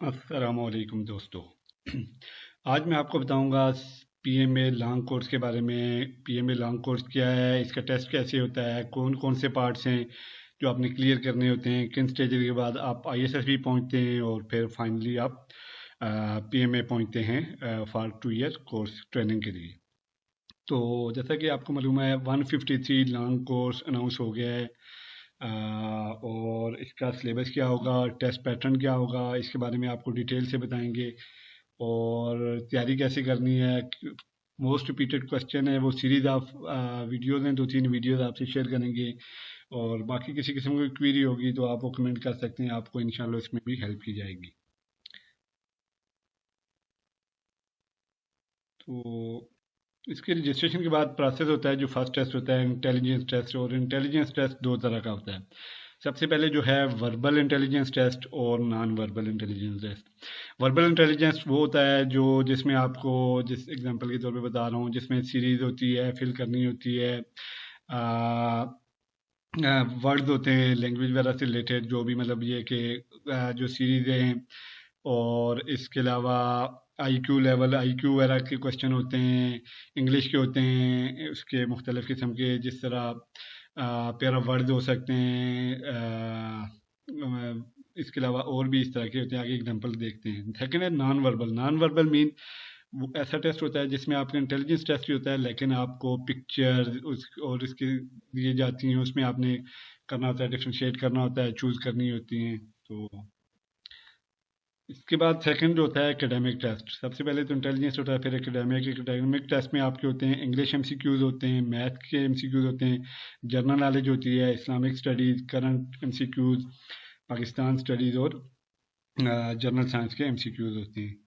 अस्सलाम वालेकुम दोस्तों। आज मैं आपको बताऊंगा पीएमए लॉन्ग कोर्स के बारे में। पीएमए लॉन्ग कोर्स क्या है, इसका टेस्ट कैसे होता है, कौन कौन से पार्ट्स हैं जो आपने क्लियर करने होते हैं, किन स्टेज के बाद आप आईएसएसबी पहुंचते हैं और फिर फाइनली आप पीएमए पहुंचते हैं फॉर 2 ईयर कोर्स ट्रेनिंग के लिए। तो जैसा कि आपको मालूम है 153 लॉन्ग कोर्स अनाउंस हो गया है। और इसका सिलेबस क्या होगा, टेस्ट पैटर्न क्या होगा, इसके बारे में आपको डिटेल से बताएंगे। और तैयारी कैसे करनी है। मोस्ट रिपीटेड क्वेश्चन है, वो सीरीज ऑफ वीडियोज हैं, 2-3 वीडियोज आपसे शेयर करेंगे। और बाकी किसी किस्म की क्वेरी होगी तो आप वो कमेंट कर सकते हैं, आपको इंशाल्लाह इसमें भी हेल्प की जाएगी। तो इसके रजिस्ट्रेशन के बाद प्रोसेस होता है। जो फर्स्ट टेस्ट होता है इंटेलिजेंस टेस्ट, और इंटेलिजेंस टेस्ट दो तरह का होता है। सबसे पहले जो है वर्बल इंटेलिजेंस टेस्ट और non verbal intelligence test. Verbal intelligence वो होता है जो जिसमें आपको, जिस एग्जांपल के तौर पे बता रहा हूँ, जिसमें सीरीज होती है, फिल करनी होती है, वर्ड्स होते हैं लैंग्वेज वगैरह से रिलेटेड, जो भी मतलब ये कि जो सीरीज हैं। और इसके अलावा आईक्यू लेवल, आईक्यू वगैरह के क्वेश्चन होते हैं, इंग्लिश के होते हैं, उसके मुख्तलिफ किस्म के, जिस तरह पेयर ऑफ वर्ड्स हो सकते हैं। इसके अलावा और भी इस तरह के होते हैं, आगे एग्जांपल देखते हैं। सेकंड है non verbal. Non verbal mean वो ऐसा टेस्ट होता है जिसमें आपका इंटेलिजेंस टेस्ट भी होता है, लेकिन आपको पिक्चर उस और इसके दिए जाती हैं, उसमें आपने करना होता है, डिफ्रेंशिएट करना होता है, चूज करनी होती हैं। तो इसके बाद सेकंड जो होता है एकेडमिक टेस्ट। सबसे पहले तो इंटेलिजेंस होता है, फिर एकेडमिक। एकेडमिक टेस्ट में आपके होते हैं इंग्लिश एमसीक्यूज होते हैं, मैथ के एमसीक्यूज होते हैं, जनरल नॉलेज होती है, Islamic studies, current MCQs, Pakistan studies और जनरल साइंस के एमसीक्यूज होते हैं।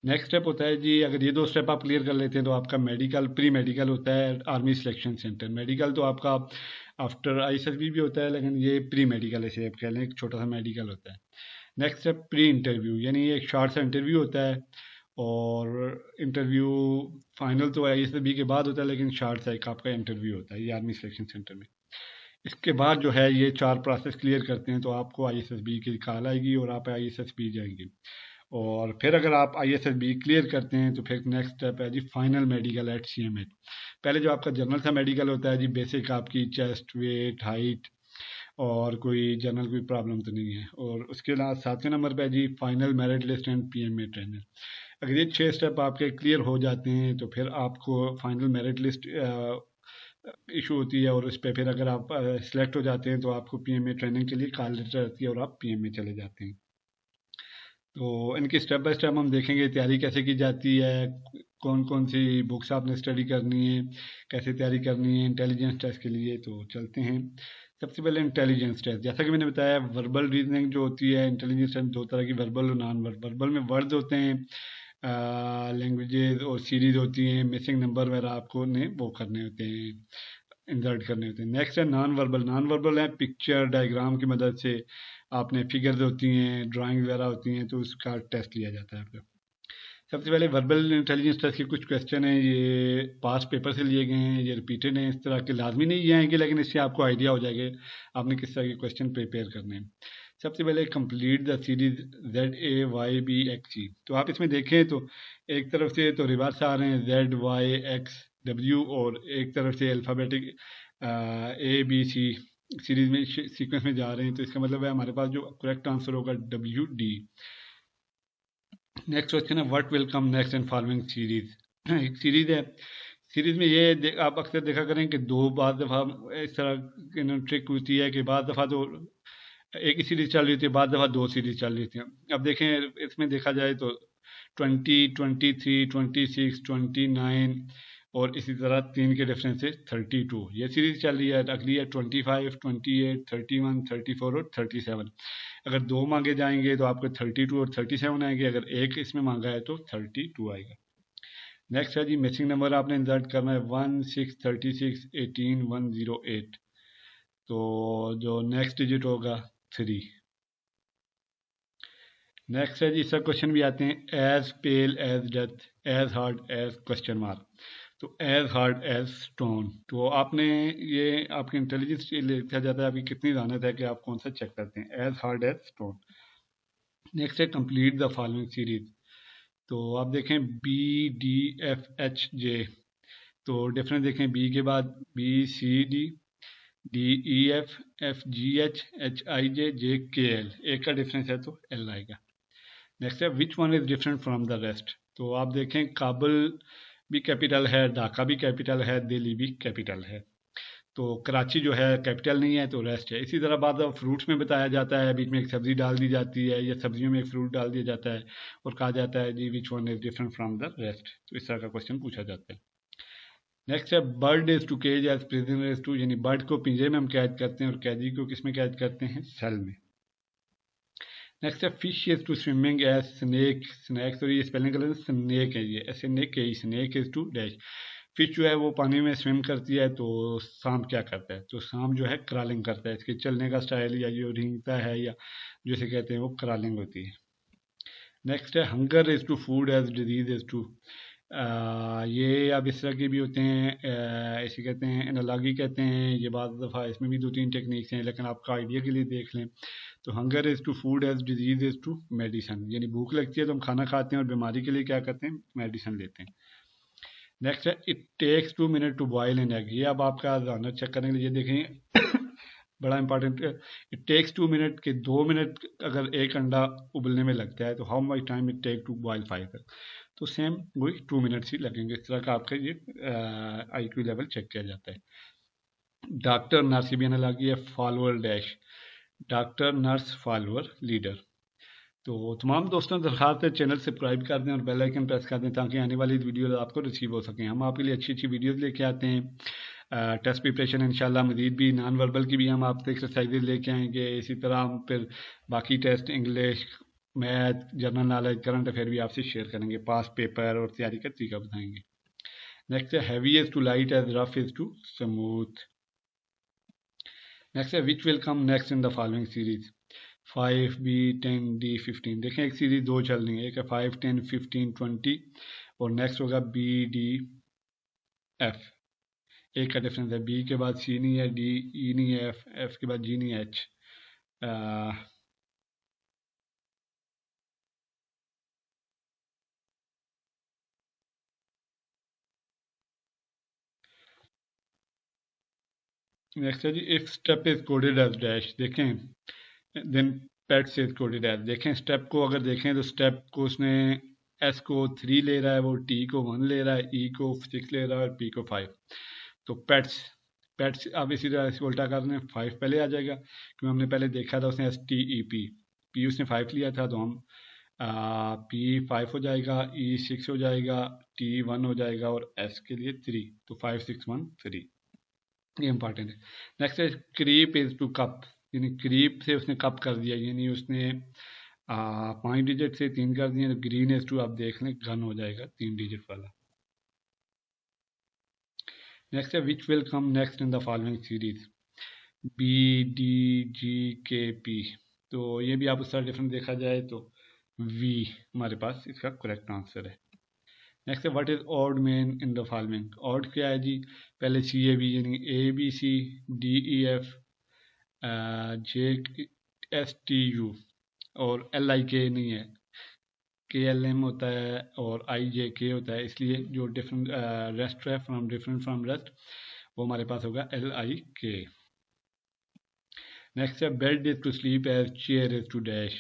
नेक्स्ट स्टेप होता है जी, अगर ये दो स्टेप आप क्लियर कर लेते हैं तो आपका मेडिकल, प्री मेडिकल होता है आर्मी सिलेक्शन सेंटर। मेडिकल तो आपका आफ्टर आईएसएसबी भी होता है, लेकिन ये प्री मेडिकल ऐसे आप कह लें, एक छोटा सा मेडिकल होता है। नेक्स्ट है प्री इंटरव्यू, यानी ये एक शॉर्ट सा इंटरव्यू होता है। और इंटरव्यू फाइनल तो आईएसएसबी के बाद होता है, लेकिन शॉर्ट सा एक आपका इंटरव्यू होता है ये आर्मी सिलेक्शन सेंटर में। इसके बाद जो है ये 4 प्रोसेस क्लियर करते हैं तो आपको आईएसएसबी की कॉल आएगी और आप आईएसएसबी जाएंगे। और फिर अगर आप आईएसएसबी क्लियर करते हैं तो फिर नेक्स्ट स्टेप है जी फाइनल मेडिकल एट सीएमएच। पहले जो आपका जनरल सा मेडिकल होता है जी, बेसिक आपकी चेस्ट, वेट, हाइट, और कोई जनरल कोई प्रॉब्लम तो नहीं है। और उसके अलावा 7वें नंबर पे है जी final merit list and PMA trainer. अगर ये 6 स्टेप आपके क्लियर हो जाते हैं तो फिर आपको फाइनल मेरिट लिस्ट इशू होती है, और उस पर फिर अगर आप सिलेक्ट हो जाते हैं तो आपको पीएमए ट्रेनिंग के लिए कॉल लेटर आती है और आप पीएमए चले जाते हैं। तो इनकी स्टेप बाय स्टेप हम देखेंगे तैयारी कैसे की जाती है, कौन कौन सी बुक्स आपने स्टडी करनी है, कैसे तैयारी करनी है इंटेलिजेंस टेस्ट के लिए। तो चलते हैं। सबसे पहले इंटेलिजेंस टेस्ट, जैसा कि मैंने बताया वर्बल रीजनिंग जो होती है, इंटेलिजेंस टेस्ट दो तरह की, वर्बल और नॉन वर्बल। वर्बल में वर्ड्स होते हैं, लैंग्वेजेस और सीरीज होती हैं, मिसिंग नंबर वगैरह आपको ने वो करने होते हैं, इंसर्ट करने होते हैं। नेक्स्ट है नॉन वर्बल। नॉन वर्बल है पिक्चर डायग्राम की मदद से आपने, फिगर्स होती हैं, ड्राइंग वगैरह होती हैं, तो उसका टेस्ट लिया जाता है आपका। सबसे पहले वर्बल इंटेलिजेंस टेस्ट के कुछ क्वेश्चन हैं, ये पास पेपर से लिए गए हैं, ये रिपीटेड हैं, इस तरह के लाजमी नहीं ये आएंगे, लेकिन इससे आपको आइडिया हो जाएगा आपने किस तरह के क्वेश्चन प्रिपेयर करने हैं। सबसे पहले कंप्लीट द सीरीज ZAYBXE। तो आप इसमें देखें तो एक तरफ से तो रिवर्स आ रहे हैं ZYXW, और एक तरफ से अल्फ़ाबेटिक ABC सीरीज में सीक्वेंस में जा रहे हैं। तो इसका मतलब है हमारे पास जो करेक्ट आंसर होगा WD। नेक्स्ट क्वेश्चन है what will come next in following series. एक सीरीज है, सीरीज में ये आप अक्सर देखा करें कि दो बार दफ़ा इस तरह ट्रिक होती है कि बाद दफ़ा तो एक ही सीरीज चल रही थी, बाद दफ़ा दो सीरीज चल रही थी। अब देखें इसमें देखा जाए तो 20, 23, 26, 29, और इसी तरह 3 के डिफरेंस से 32 ये सीरीज चल रही है। अगली है 25, 28, 31, 34 और 37। अगर दो मांगे जाएंगे तो आपको 32 और 37 आएंगे, अगर एक इसमें मांगा है तो 32 आएगा। नेक्स्ट है जी मिसिंग नंबर आपने इंसर्ट करना है 1, 6, 36, 18, 108। तो जो नेक्स्ट डिजिट होगा 3। नेक्स्ट है जी, इसका क्वेश्चन भी आते हैं as pale as death, as hard as question mark. तो एज हार्ड एज स्टोन, तो आपने ये आपके इंटेलिजेंस लिखा जाता है आपकी कितनी दानत है कि आप कौन सा चेक करते हैं, as hard as stone. Next है कंप्लीट द फॉलोइंग सीरीज। तो आप देखें B D F H J, तो डिफरेंस देखें, बी के बाद B C D, D E F, F G H, H I J, J K L, एक का डिफरेंस है तो एल आएगा। नेक्स्ट है विच one is different from the rest. तो आप देखें काबुल भी कैपिटल है, ढाका भी कैपिटल है, दिल्ली भी कैपिटल है, तो कराची जो है कैपिटल नहीं है तो रेस्ट है। इसी तरह बाद फ्रूट्स में बताया जाता है, बीच में एक सब्जी डाल दी जाती है या सब्जियों में एक फ्रूट डाल दिया जाता है और कहा जाता है जी which one is different from the rest. तो इस तरह का क्वेश्चन पूछा जाता है। नेक्स्ट है bird is to cage as prisoner is to, यानी बर्ड को पिंजरे में हम कैद करते हैं और कैदी को किस में कैद करते हैं, सेल में। नेक्स्ट है fish is to swimming as snake, snack sorry ये स्पेलिंग गलत है, स्नेक है ये, ऐसे snake is to dash. Fish जो है वो पानी में स्विम करती है, तो सांप क्या करता है, तो सांप जो है क्रॉलिंग करता है, इसके चलने का स्टाइल या जो रेंगता है या जैसे कहते हैं वो क्रॉलिंग होती है। नेक्स्ट है hunger is to food as disease is to, ये अब इस तरह के भी होते हैं, ऐसे कहते हैं एनालॉजी कहते हैं, ये बात दफ़ा इसमें भी 2-3 टेक्निक्स हैं, लेकिन आपका आइडिया के लिए देख लें। तो hunger is to food as disease is to medicine, यानी भूख लगती है तो हम खाना खाते हैं और बीमारी के लिए क्या करते हैं, मेडिसिन लेते हैं। नेक्स्ट है it takes 2 minute to boil an egg, ये अब आपका जानर चेक करने के लिए देखें बड़ा इंपॉर्टेंट, इट टेक्स 2 मिनट के 2 मिनट अगर एक अंडा उबलने में लगता है तो how much time it take to boil 5 egg, तो सेम वही 2 मिनट्स ही लगेंगे। इस तरह का आपका ये IQ लेवल चेक किया जाता है। डॉक्टर नर्स भी लगी है, follower dash, doctor nurse follower leader. तो तमाम दोस्तों दरखास्त है चैनल सब्सक्राइब कर दें और बेल आइकन प्रेस कर दें ताकि आने वाली वीडियो आपको रिसीव हो सकें। हम आपके लिए अच्छी अच्छी वीडियोस लेके आते हैं। टेस्ट प्रिपरेशन इंशाल्लाह मजीद भी नॉन वर्बल की भी हम आपसे एक्सरसाइजेज लेके आएंगे। इसी तरह हम फिर बाकी test English, math, general knowledge, current affair भी आपसे शेयर करेंगे, पास पेपर और तैयारी का तरीका बताएंगे। नेक्स्ट है heavy is to light as rough is to smooth. Next है which will come next in the following series, 5 B 10 D 15। देखें एक सीरीज दो चल रही है, एक है 5 10 15 20 और नेक्स्ट होगा B D F। एक का डिफरेंस है, B के बाद C नहीं है, D E नहीं है, F के बाद G नहीं है, H। नेक्स्ट है जी if step is coded as dash, देखें then pets is coded as, देखें स्टेप को अगर देखें तो स्टेप को उसने S को 3 ले रहा है, वो T को 1 ले रहा है, E को 6 ले रहा है और P को 5। तो पेट्स पेट्स अब इसी तरह से उल्टा कर रहे हैं, 5 पहले आ जाएगा क्योंकि हमने पहले देखा था उसने STEP, P उसने 5 लिया था तो हम P 5 हो जाएगा, E 6 हो जाएगा, T 1 हो जाएगा और S के लिए 3, तो 5 6 1 3, ये इंपॉर्टेंट है। नेक्स्ट है क्रीप इज टू कप, यानी क्रीप से उसने कप कर दिया, यानी उसने 5 डिजिट से 3 कर दिया, तो ग्रीन इज टू आप देख लें गन हो जाएगा 3 डिजिट वाला। नेक्स्ट है which will come next in the following series, B D G K P। तो ये भी आप उस तरह डिफरेंट देखा जाए तो V हमारे पास इसका करेक्ट आंसर है। नेक्स्ट है what is odd main in the following, odd क्या है जी, पहले CAB यानी ABC DEF JSTU और LIK नहीं है, KLM होता है और IJK होता है, इसलिए जो डिफरेंट रेस्ट है फ्रॉम डिफरेंट फ्रॉम रेस्ट वो हमारे पास होगा LIK। नेक्स्ट है bed is to sleep as chair is to dash,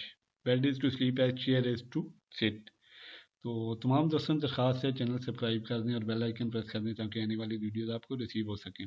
bed is to sleep as chair is to sit. तो तमाम दोस्तों से दरख्वास्त है चैनल सब्सक्राइब कर दें और बेल आइकन प्रेस कर दें ताकि आने वाली वीडियोस आपको रिसीव हो सकें।